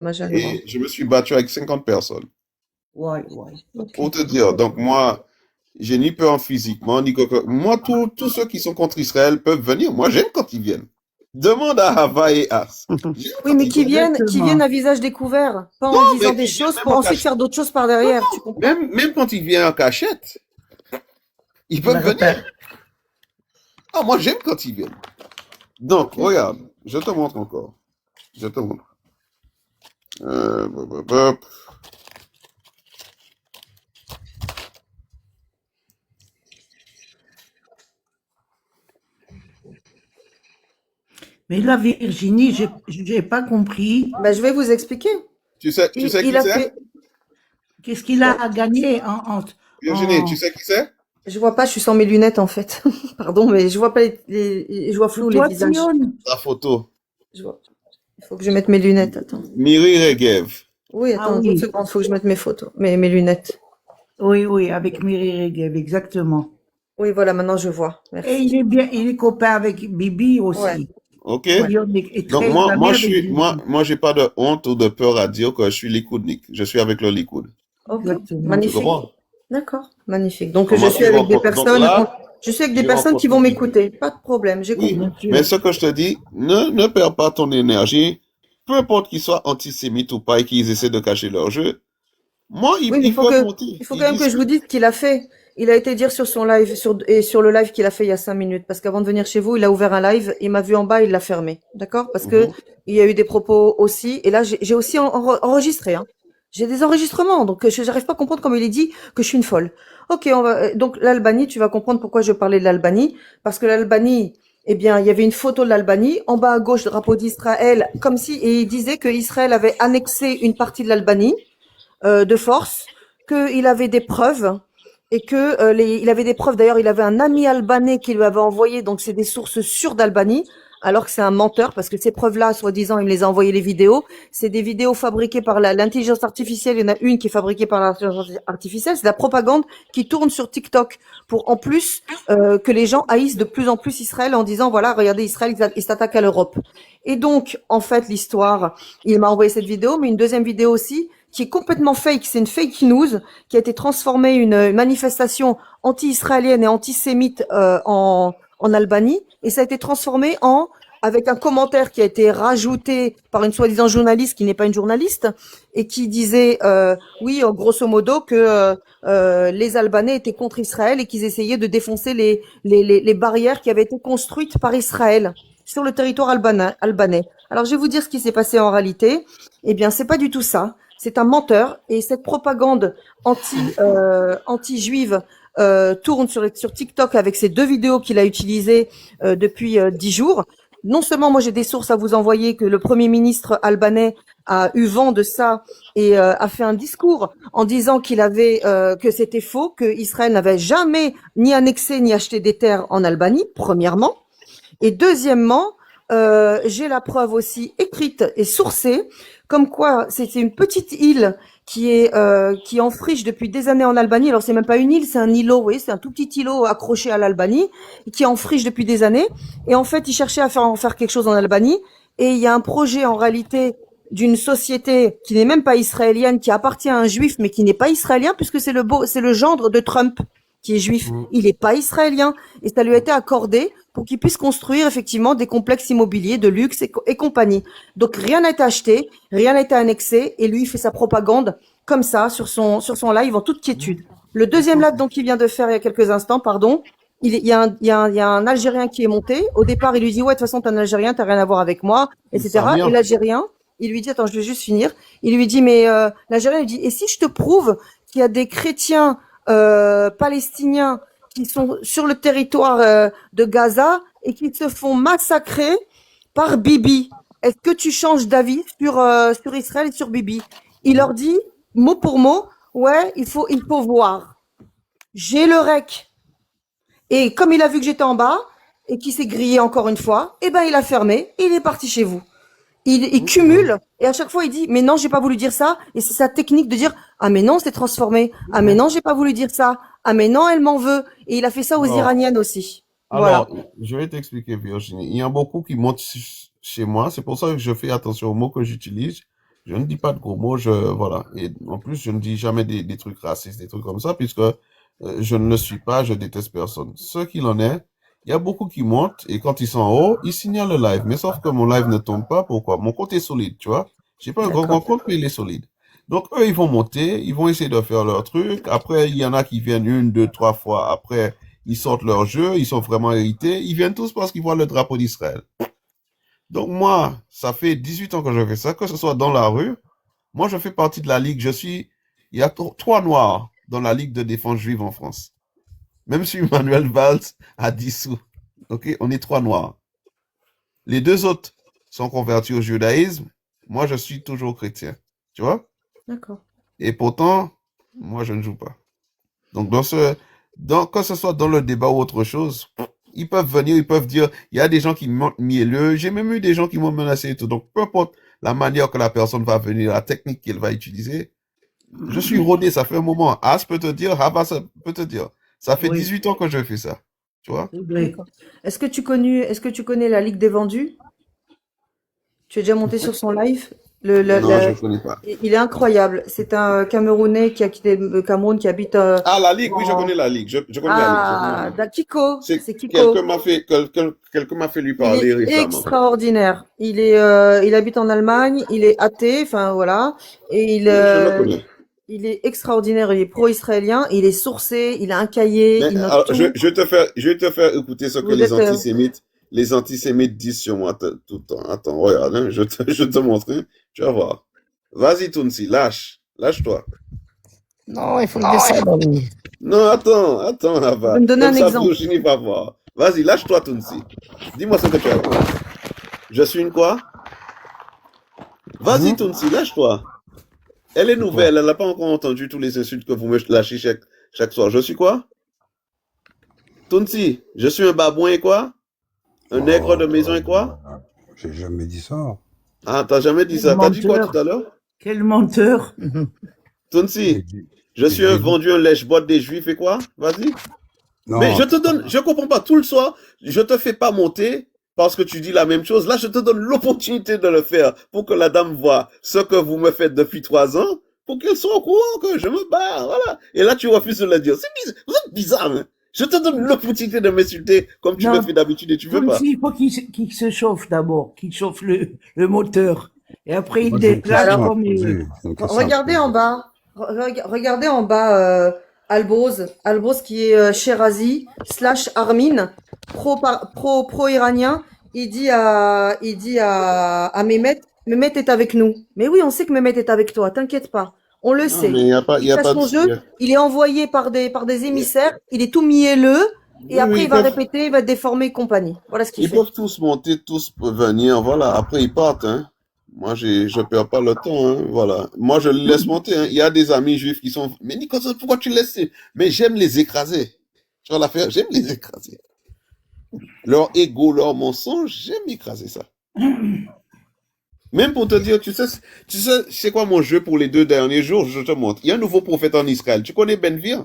majoritairement. et je me suis battu avec 50 personnes. Ouais, ouais. Ok. Pour te dire, donc moi, j'ai ni peur physiquement, ni quoi. Moi, tous ceux qui sont contre Israël peuvent venir. Moi, j'aime quand ils viennent. Demande à Hava et As. J'aime Oui, quand mais ils viennent. qui viennent Exactement. à visage découvert, pas Non, en disant mais des qu'ils viennent choses même pour en ensuite cachette. faire d'autres choses par Non, derrière, tu non, comprends? même quand ils viennent en cachette, ils peuvent venir. D'accord. Ah, moi, j'aime quand ils viennent. Donc, regarde, je te montre encore. Je te montre. Hop, hop, hop. Mais là, Virginie, j'ai pas compris. Ben, je vais vous expliquer. Tu sais Il qui a c'est? fait. Qu'est-ce qu'il Ouais. a gagné Virginie, tu en... sais qui c'est? Je vois pas, je suis sans mes lunettes en fait. Pardon, mais je vois pas je vois flou les Toi, visages. Sion? Ta photo. Je vois. Il faut que je mette mes lunettes, attends. Miri Regev. Oui, Ah attends, 2 oui, secondes, faut que je mette mes photos, mes lunettes. oui, oui, avec Miri Regev, exactement. Oui, voilà, maintenant je vois. Et Merci. il est bien, il est copain avec Bibi Ouais, aussi. OK? ouais. Sion est Donc, très ami avec Bibi. j'ai pas de honte ou de peur à dire que je suis Likoudnik. Je suis avec le Likoud. Ok, Exactement. Tu magnifique. comprends? D'accord, magnifique. Donc je Comment suis tu avec des rencontres? Donc personnes, là, je suis avec des j'ai personnes qui rencontré vont Bibi. m'écouter. Pas de problème, j'ai Oui, compris. Bien mais sûr. ce que je te dis, ne perds pas ton énergie. Peu importe qu'ils soient antisémites ou pas et qu'ils essaient de cacher leur jeu. Moi, Oui, mais ils peuvent monter. il faut Ils quand même disent que je que... vous dise ce qu'il a fait. Il a été dire sur son live, et sur le live qu'il a fait il y a 5 minutes, parce qu'avant de venir chez vous, il a ouvert un live, il m'a vu en bas, il l'a fermé. D'accord? Parce que Mhm, il y a eu des propos aussi, et là, j'ai aussi enregistré, hein. J'ai des enregistrements, donc j'arrive pas à comprendre comment il est dit que je suis une folle. Ok, donc l'Albanie, tu vas comprendre pourquoi je parlais de l'Albanie, parce que l'Albanie, eh bien, il y avait une photo de l'Albanie, en bas à gauche, le drapeau d'Israël, comme si, et il disait que Israël avait annexé une partie de l'Albanie, de force, qu'il avait des preuves et que il avait des preuves. D'ailleurs, il avait un ami albanais qui lui avait envoyé, donc c'est des sources sûres d'Albanie, alors que c'est un menteur parce que ces preuves-là, soi-disant, il me les a envoyé les vidéos. C'est des vidéos fabriquées par l'intelligence artificielle. Il y en a une qui est fabriquée par l'intelligence artificielle. C'est de la propagande qui tourne sur TikTok pour en plus que les gens haïssent de plus en plus Israël en disant voilà, regardez Israël, il s'attaque à l'Europe. Et donc, en fait, l'histoire, il m'a envoyé cette vidéo, mais une deuxième vidéo aussi qui est complètement fake. C'est une fake news qui a été transformée une manifestation anti-israélienne et antisémite en Albanie, et ça a été transformé en avec un commentaire qui a été rajouté par une soi-disant journaliste qui n'est pas une journaliste et qui disait oui, grosso modo que les Albanais étaient contre Israël et qu'ils essayaient de défoncer les barrières qui avaient été construites par Israël sur le territoire albanais. Alors je vais vous dire ce qui s'est passé en réalité. Eh bien, c'est pas du tout ça. C'est un menteur et cette propagande anti-juive tourne sur TikTok avec ces 2 vidéos qu'il a utilisées depuis 10 jours. Non seulement moi j'ai des sources à vous envoyer que le Premier ministre albanais a eu vent de ça et a fait un discours en disant qu'il avait que c'était faux, que Israël n'avait jamais ni annexé ni acheté des terres en Albanie, premièrement. Et deuxièmement, j'ai la preuve aussi écrite et sourcée, comme quoi c'est une petite île qui est en friche depuis des années en Albanie. Alors c'est même pas une île, c'est un îlot, vous voyez, c'est un tout petit îlot accroché à l'Albanie qui est en friche depuis des années. Et en fait, ils cherchaient à en faire quelque chose en Albanie. Et il y a un projet en réalité d'une société qui n'est même pas israélienne, qui appartient à un juif, mais qui n'est pas israélien, puisque c'est le gendre de Trump qui est juif. mhm. Il n'est pas israélien. Et ça lui a été accordé pour qu'il puisse construire effectivement des complexes immobiliers de luxe et compagnie. Donc rien n'a été acheté, rien n'a été annexé, et lui il fait sa propagande comme ça sur son live en toute quiétude. Le deuxième Écoute, live donc qu'il vient de faire il y a quelques instants, pardon, il y a un Algérien qui est monté. Au départ, il lui dit ouais de toute façon t'es un Algérien, t'as rien à voir avec moi, ils savent etc. Et bien. l'Algérien, il lui dit attends je vais juste finir. Il lui dit mais l'Algérien lui dit et si je te prouve qu'il y a des chrétiens palestiniens qui sont sur le territoire de Gaza et qui se font massacrer par Bibi. Est-ce que tu changes d'avis sur Israël et sur Bibi? Il leur dit, mot pour mot, ouais, il faut voir. J'ai le rec. Et comme il a vu que j'étais en bas et qu'il s'est grillé encore une fois, eh ben il a fermé et il est parti chez vous. Il Mhm. cumule et à chaque fois il dit mais non j'ai pas voulu dire ça et c'est sa technique de dire ah mais non c'est transformé, ah mais non j'ai pas voulu dire ça, ah mais non elle m'en veut, et il a fait ça aux Alors, Iraniennes aussi. Voilà. alors, je vais t'expliquer, Virginie. Il y a beaucoup qui montent chez moi. C'est pour ça que je fais attention aux mots que j'utilise. Je ne dis pas de gros mots, voilà. Et en plus, je ne dis jamais des trucs racistes, des trucs comme ça, puisque je ne le suis pas, je déteste personne. Ce qu'il en est, il y a beaucoup qui montent, et quand ils sont en haut, ils signalent le live. Mais sauf que mon live ne tombe pas, pourquoi? Mon compte est solide, tu vois. J'ai pas un grand D'accord. compte, mais il est solide. Donc, eux, ils vont monter, ils vont essayer de faire leur truc. Après, il y en a qui viennent une, deux, trois fois. Après, ils sortent leur jeu, ils sont vraiment irrités. Ils viennent tous parce qu'ils voient le drapeau d'Israël. Donc moi, ça fait 18 ans que je fais ça, que ce soit dans la rue. Moi, je fais partie de la ligue. Il y a trois noirs dans la ligue de défense juive en France. Même si Manuel Valls a dissous. Ok, on est trois noirs. Les deux autres sont convertis au judaïsme. Moi, je suis toujours chrétien. Tu vois? D'accord. Et pourtant, moi, je ne joue pas. Donc, que ce soit dans le débat ou autre chose, ils peuvent venir, ils peuvent dire, il y a des gens qui montent mielleux. J'ai même eu des gens qui m'ont menacé et tout. Donc, peu importe la manière que la personne va venir, la technique qu'elle va utiliser, je suis rodé, ça fait un moment. As peut te dire, Havas peut te dire. Ça fait Oui, 18 ans que je fais ça. Tu vois? c'est vrai. D'accord. Est-ce que tu connais la Ligue des vendus? Tu es déjà monté sur son live? Non, je ne connais pas. Il est incroyable. C'est un Camerounais qui a quitté le Cameroun, qui habite Ah, la Ligue, oui, je en... connais la Ligue. Je connais la Ligue. Je connais la Ah, Ligue. Kiko. C'est C'est Kiko. quelqu'un m'a fait lui Il parler est récemment. extraordinaire. Il habite en Allemagne. Il est athée. Enfin, voilà. Et Oui, je le connais. il est extraordinaire. Il est pro-israélien. Il est sourcé. Il a un cahier. Mais Il note alors, tout. je vais te faire écouter ce que Vous êtes, les antisémites disent sur moi tout le temps. Attends, regarde, hein, je te montre, hein, tu vas voir. Vas-y, Tounsi, lâche-toi. Non, il faut le descendre, lui. Non, attends, je vais Ava. me donner Comme un ça, exemple. Virginie va voir. Vas-y, lâche-toi, Tounsi. Dis-moi ce que tu as dit. Je suis une quoi? Vas-y, Tounsi, lâche-toi. Elle est C'est quoi? nouvelle, elle n'a pas encore entendu tous les insultes que vous me lâchez chaque soir. Je suis quoi? Tounsi, je suis un babouin et quoi? Un nègre de maison et quoi? J'ai jamais dit ça. Ah, t'as jamais dit Quel ça. T'as dit quoi menteur. tout à l'heure? Quel menteur. Mhm. Tounsi, J'ai dit, je suis j'ai dit, vendu un lèche-botte des juifs et quoi? Vas-y. Mais je non, te donne, je comprends pas, tout le soir, je te fais pas monter parce que tu dis la même chose. Là, je te donne l'opportunité de le faire pour que la dame voit ce que vous me faites depuis 3 ans, pour qu'elle soit au courant que je me barre, voilà. Et là, tu refuses de le dire. C'est bizarre, vous êtes bizarre, hein. Je te donne l'opportunité de m'insulter comme tu le Non, fais d'habitude et tu veux pas. Tounsi, il faut qu'il se chauffe d'abord, qu'il chauffe le moteur. Et après, il moi j'ai une déclenche question à Alors, comme il veut. poser. J'ai une question à regardez en poser. bas. Regardez en bas Alboz qui est Shirazi / Armin, pro-iranien. Il dit à Mehmet est avec nous. Mais oui, on sait que Mehmet est avec toi, t'inquiète pas. On le Non, sait. mais il Il y a fait pas de, son jeu, il est envoyé par des émissaires, il est tout mielleux, et oui, après oui, il va répéter, il va déformer et compagnie. Voilà ce qu'il ils fait. peuvent tous monter, tous venir, voilà. Après, ils partent, hein. Moi, je perds pas le temps, hein. Voilà. Moi, je les laisse monter, hein. Il y a des amis juifs qui sont, mais Nicolas, pourquoi tu laisses? Mais j'aime les écraser. Tu vois l'affaire? J'aime les écraser. Leur ego, leur mensonge, j'aime écraser ça. Même pour te dire, c'est quoi mon jeu pour les 2 derniers jours? Je te montre. Il y a un nouveau prophète en Israël. Tu connais Benvir?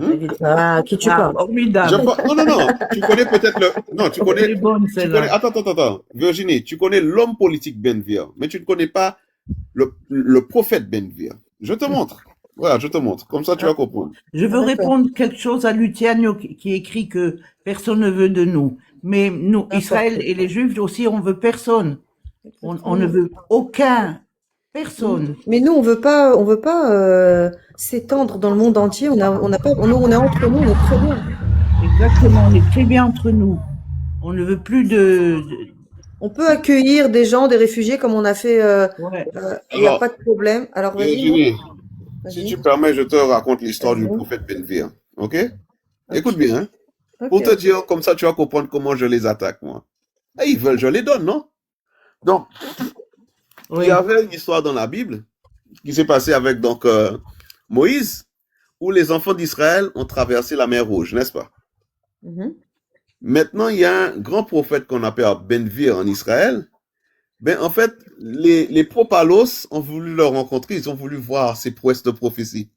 Hein? À qui tu Ah, parles? formidable. Non. Tu connais peut-être non, Elle est bonne, tu connais, celle-là. attends. Virginie, tu connais l'homme politique Benvir, mais tu ne connais pas le prophète Benvir. Je te montre. Voilà, je te montre. Comme ça, tu vas comprendre. Je veux D'accord. répondre quelque chose à Luciano qui écrit que personne ne veut de nous. Mais nous, N'importe Israël quoi. et les Juifs aussi, on veut personne. On ne veut aucun, personne. Mais nous, on veut pas s'étendre dans le monde entier. On n'a pas, nous, on est entre nous, on est très bien. Exactement, on est très bien entre nous. On ne veut plus On peut accueillir des gens, des réfugiés, comme on a fait. Ouais. Il n'y a Alors, pas de problème. Alors, vas-y, Virginie, si vas-y, tu permets, je te raconte l'histoire du vas-y. prophète Benvir. OK? Ok, Écoute bien, hein. Pour ok, te ok. dire, comme ça, tu vas comprendre comment je les attaque, moi. Et ils veulent, je les donne, non? Donc, il y Oui. avait une histoire dans la Bible qui s'est passée avec donc Moïse, où les enfants d'Israël ont traversé la mer Rouge, n'est-ce pas? Mhm. Maintenant, il y a un grand prophète qu'on appelle Benvir en Israël. Ben, en fait, les propalos ont voulu le rencontrer, ils ont voulu voir ses prouesses de prophétie.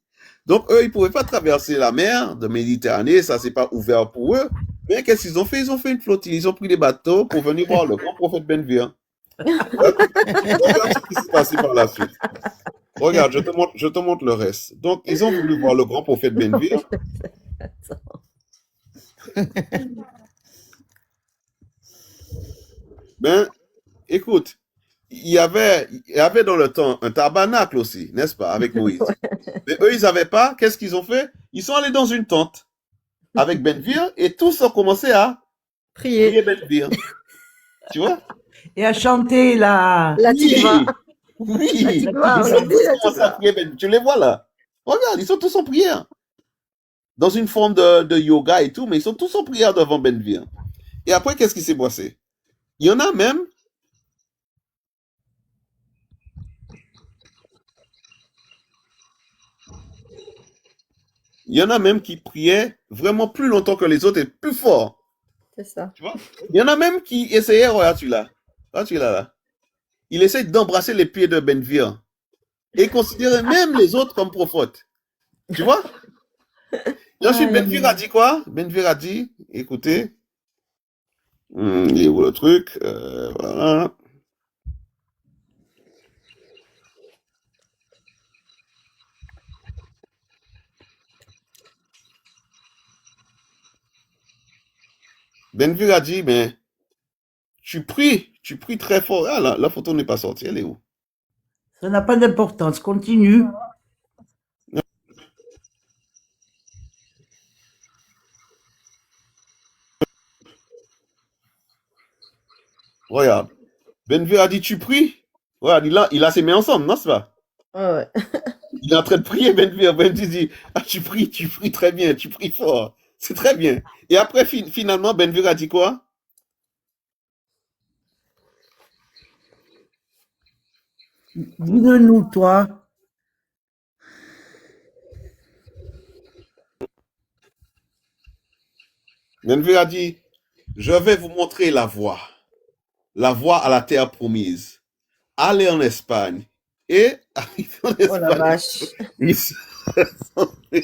Donc, eux, ils ne pouvaient pas traverser la mer de Méditerranée, ça s'est pas ouvert pour eux. Mais qu'est-ce qu'ils ont fait? Ils ont fait une flottille, ils ont pris des bateaux pour venir voir le grand prophète Benvir. Regarde ce qui s'est passé par la suite. Regarde, je te montre le reste. Donc, ils ont voulu voir le grand prophète Ben-Gvir. Ben, écoute, il y avait dans le temps un tabernacle aussi, n'est-ce pas, avec Moïse. Mais eux, ils n'avaient pas. Qu'est-ce qu'ils ont fait? Ils sont allés dans une tente avec Ben-Gvir et tous ont commencé à prier Prier. Ben-Gvir. Tu vois? Et à chanter la... La Oui, tikva. oui. La Ils tikva, on ont a dit tous la commencé à tikva. prier Ben-Gvir. Tu les vois là? Regarde, ils sont tous en prière. Dans une forme de yoga et tout, mais ils sont tous en prière devant Ben-Gvir. Et après, qu'est-ce qui s'est passé? Il y en a même, il y en a même qui priaient vraiment plus longtemps que les autres et plus fort. C'est ça. Tu vois? Il y en a même qui essayaient, regarde celui-là. Regarde celui-là, là. Il essaye d'embrasser les pieds de Ben-Gvir et considérait même les autres comme prophètes. Tu vois? Et ensuite, Ben-Gvir a dit quoi? Ben-Gvir a dit, écoutez, il est où le truc? Voilà. Ben-Gvir a dit, mais tu pries très fort. Ah, la photo n'est pas sortie, elle est où? Ça n'a pas d'importance. Continue. Regarde. Ben-Gvir a dit, tu pries? Regarde, il a ses mains ensemble, n'est-ce pas? Ouais, ouais. Il est en train de prier, Ben-Gvir. Ben-Gvir dit, ah, tu pries très bien, tu pries fort. C'est très bien. Et après, finalement, Ben-Gvir a dit quoi? Dis-le-nous, toi. Ben-Gvir a dit, je vais vous montrer la voie à la terre promise. Allez en Espagne. Et arrivé en Oh la Espagne, vache. ils se sont fait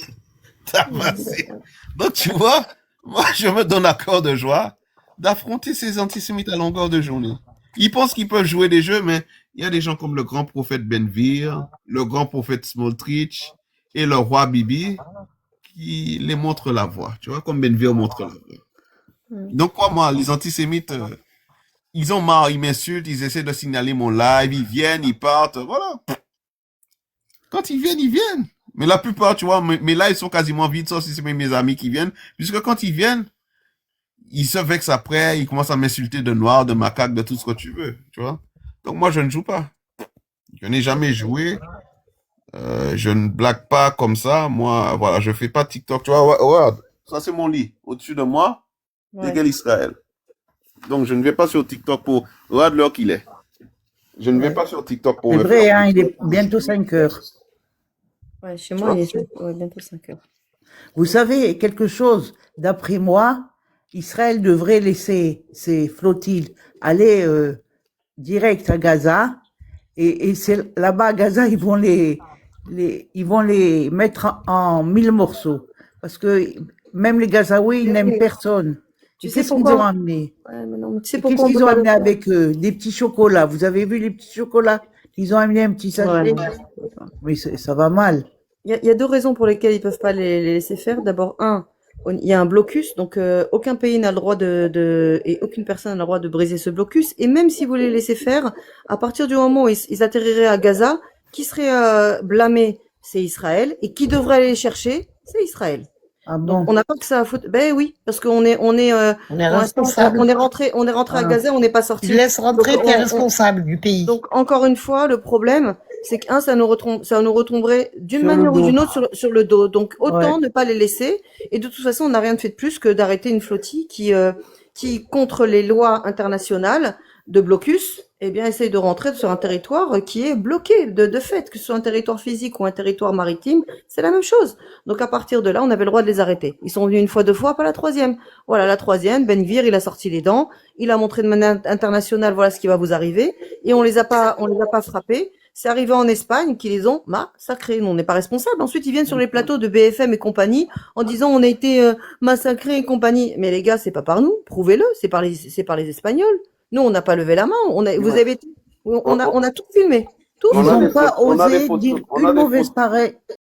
tabasser. Donc, tu vois, moi, je me donne à cœur de joie d'affronter ces antisémites à longueur de journée. Ils pensent qu'ils peuvent jouer des jeux, mais il y a des gens comme le grand prophète Ben-Gvir, le grand prophète Smotrich et le roi Bibi qui les montrent la voie. Tu vois, comme Ben-Gvir montre la voie. Donc, quoi, moi, les antisémites, ils ont marre, ils m'insultent, ils essaient de signaler mon live, ils viennent, ils partent, voilà. Quand ils viennent, ils viennent. Mais la plupart, tu vois, mes lives sont quasiment vides, sauf si c'est mes amis qui viennent. Puisque quand ils viennent, ils se vexent après, ils commencent à m'insulter de noir, de macaque, de tout ce que tu veux, tu vois. Donc moi, je ne joue pas. Je n'ai jamais joué. Je ne blague pas comme ça. Moi, voilà, je fais pas TikTok. Tu vois, regarde, ça c'est mon lit. Au-dessus de moi, Ouais. Dégel Israël. Donc je ne vais pas sur TikTok pour... Regarde l'heure qu'il est. Je ne vais pas sur TikTok pour C'est me vrai, faire... hein, il est bientôt 5 heures. Ouais, chez moi, il est ouais, bientôt 5 heures. Vous savez quelque chose, d'après moi, Israël devrait laisser ses flottilles aller direct à Gaza et c'est là-bas à Gaza ils vont les mettre en 1000 morceaux parce que même les Gazaouis ils n'aiment personne. Tu Et sais qu'est-ce qu'ils pourquoi? ont amené? Ouais, mais non, mais tu sais Et pourquoi qu'est-ce on peut qu'ils ont pas le amené faire? avec eux? Des petits chocolats. Vous avez vu les petits chocolats? Ils ont amené un petit sachet. Ouais, non. Mais ça va mal. Il y a deux raisons pour lesquelles ils peuvent pas les laisser faire. D'abord, il y a un blocus, donc aucun pays n'a le droit et aucune personne n'a le droit de briser ce blocus. Et même si vous les laissez faire, à partir du moment où ils atterriraient à Gaza, qui serait blâmé, c'est Israël, et qui devrait aller les chercher, c'est Israël. Ah Donc bon? on n'a pas que ça à foutre. Ben oui, parce qu'on est On est pour l'instant, responsable. on est rentré à Ah. Gaza, on n'est pas Tu sorti. laisses rentrer, Donc, t'es on- responsable du pays. Donc encore une fois, le problème, c'est ça nous retomberait d'une Sur le manière ou dos. d'une autre sur le dos. Donc autant Ouais. ne pas les laisser. Et de toute façon, on n'a rien de fait de plus que d'arrêter une flottille qui contre les lois internationales de blocus, eh bien essaye de rentrer sur un territoire qui est bloqué de fait, que ce soit un territoire physique ou un territoire maritime, c'est la même chose. Donc à partir de là, on avait le droit de les arrêter. Ils sont venus une fois, deux fois, pas la troisième. Voilà, la troisième, Ben-Gvir, il a sorti les dents, il a montré de manière internationale, voilà ce qui va vous arriver, et on les a pas frappés. C'est arrivé en Espagne qui les ont massacrés. Nous, on n'est pas responsable. Ensuite, ils viennent sur les plateaux de BFM et compagnie en disant on a été massacrés et compagnie. Mais les gars, c'est pas par nous. Prouvez-le. C'est par les Espagnols. Nous, on n'a pas levé la main. Vous Ouais. avez, on a tout filmé. Tout Ils On a filmé. n'ont des pas photos, on a des osé photos, dire on a une des mauvaise photos. pareille,